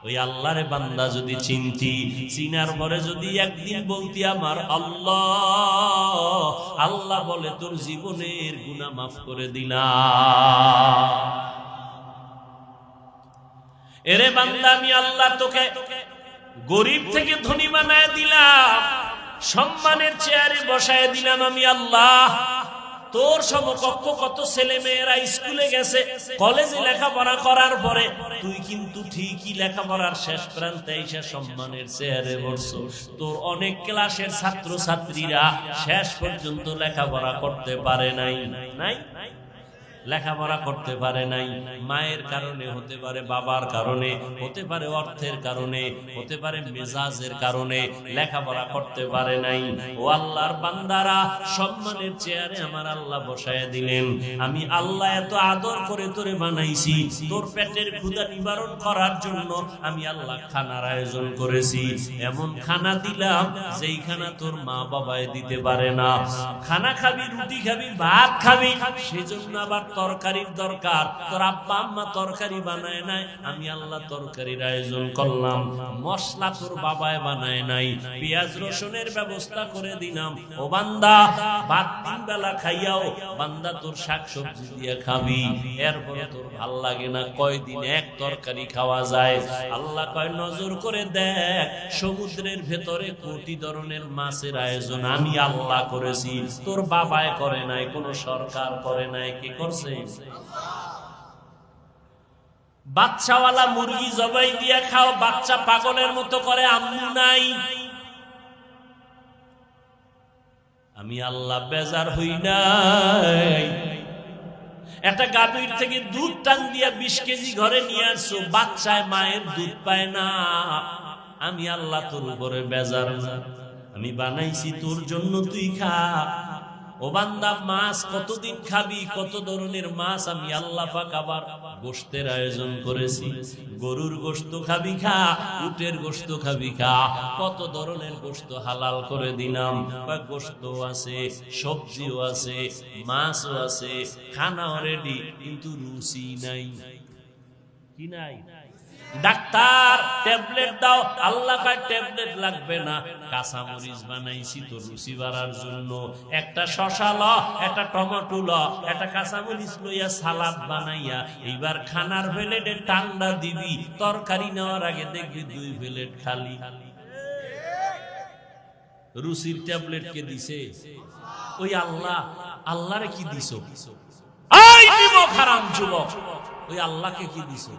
ওই আল্লাহরে বান্দা যদি চিনতি, চিনার পরে যদি একদিন বলতি আমার আল্লাহ, আল্লাহ বলে তোর জীবনের গুনাহ মাফ করে দিলাম। এরে বান্দা, আমি আল্লাহ তোকে গরিব থেকে ধনী বানায় দিলাম, সম্মানের চেয়ারে বসায় দিলাম। আমি আল্লাহ তোর সমকক্ষ কত ছেলে মেয়েরা স্কুলে গেছে, কলেজে লেখাপড়া করার পরে তুই কিন্তু ঠিকই লেখাপড়ার শেষ প্রান্তে এসে সম্মানের চেয়ারে বসছস। তোর অনেক ক্লাসের ছাত্র ছাত্রীরা শেষ পর্যন্ত লেখাপড়া করতে পারে নাই, লেখাপড়া করতে পারে নাই। মায়ের কারণে হতে পারে, বাবার কারণে হতে পারে, অর্থের কারণে হতে পারে, মেজাজের কারণে লেখাপড়া করতে পারে নাই। ও আল্লাহর বান্দারা, সম্মানের চেয়ারে আমার আল্লাহ বসায় দিলেন। আমি আল্লাহ এত আদর করে তোরে বানাইছি, তোর পেটের ক্ষুধা নিবারণ করার জন্য আমি আল্লাহ খানার আয়োজন করেছি। এমন খানা দিলাম যেই খানা তোর মা বাবায় দিতে পারে না। খানা খাবি, রুটি খাবি, ভাত খাবি, সেজন্য আবার তরকারির দরকার। তোর আব্বা আম্মা তরকারি বানায় নাই, আমি আল্লাহ তরকারির আয়োজন করলাম। মশলা তোর বাবায় বানায় নাই, পেঁয়াজ রসুনের ব্যবস্থা করে দিলাম। ও বান্দা, ভাত 3 বেলা খাইয়াও বান্দা তোর শাকসবজি দিয়ে খাবি। এরপরে তোর ভাল লাগে না, কয়দিন এক তরকারি খাওয়া যায়? আল্লাহ কয় নজর করে দেখ, সমুদ্রের ভেতরে কোটি ধরনের মাছের আয়োজন আমি আল্লাহ করেছি, তোর বাবায় করে নাই, কোন সরকার করে নাই। কি করছে? বাচ্চাওয়ালা মুরগি জবাই দিয়ে খাও, বাচ্চা পাগলের মতো করে, আম্মু নাই। আমি আল্লাহ বেজার হই নাই। একটা গাভীর থেকে দুধ টান দিয়া 20 কেজি ঘরে নিয়ে আসছো, বাচ্চায় মায়ের দুধ পায় না। আমি আল্লাহ তোর উপরে বেজার না, আমি বানাইছি তোর জন্য, তুই খা। ও বান্দা, মাছ কতদিন খাবি? কত ধরনের মাছ আমি আল্লাহ পাক আবার গোশতের আয়োজন করেছি। গরুর গোশত খাবি খা, উটের গোশত খাবি খা, কত ধরনের গোশত হালাল করে দিলাম। গোশত আছে, সবজিও আছে, মাছও আছে, খানাও রেডি, কিন্তু রুচি নাই। কি নাই? ডাক্তার ট্যাবলেট দাও, আল্লাহ কয় ট্যাবলেট লাগবে না, কাঁচামরিচ বানাইছি তো রুচি বাড়ার জন্য। একটা শসা ল, একটা টমেটো ল, একটা কাঁচামরিচ লইয়া সালাদ বানাইয়া এইবার খানার প্লেটে টান্ডা দিবি, তরকারি নেওয়ার আগে দেখবি 2 প্লেট খালি। রুচির ট্যাবলেট কে দিছে? ওই আল্লাহ। আল্লাহরে কি দিছো? এই নিমক হারাম যুবক, ওই আল্লাহকে কি দিছো?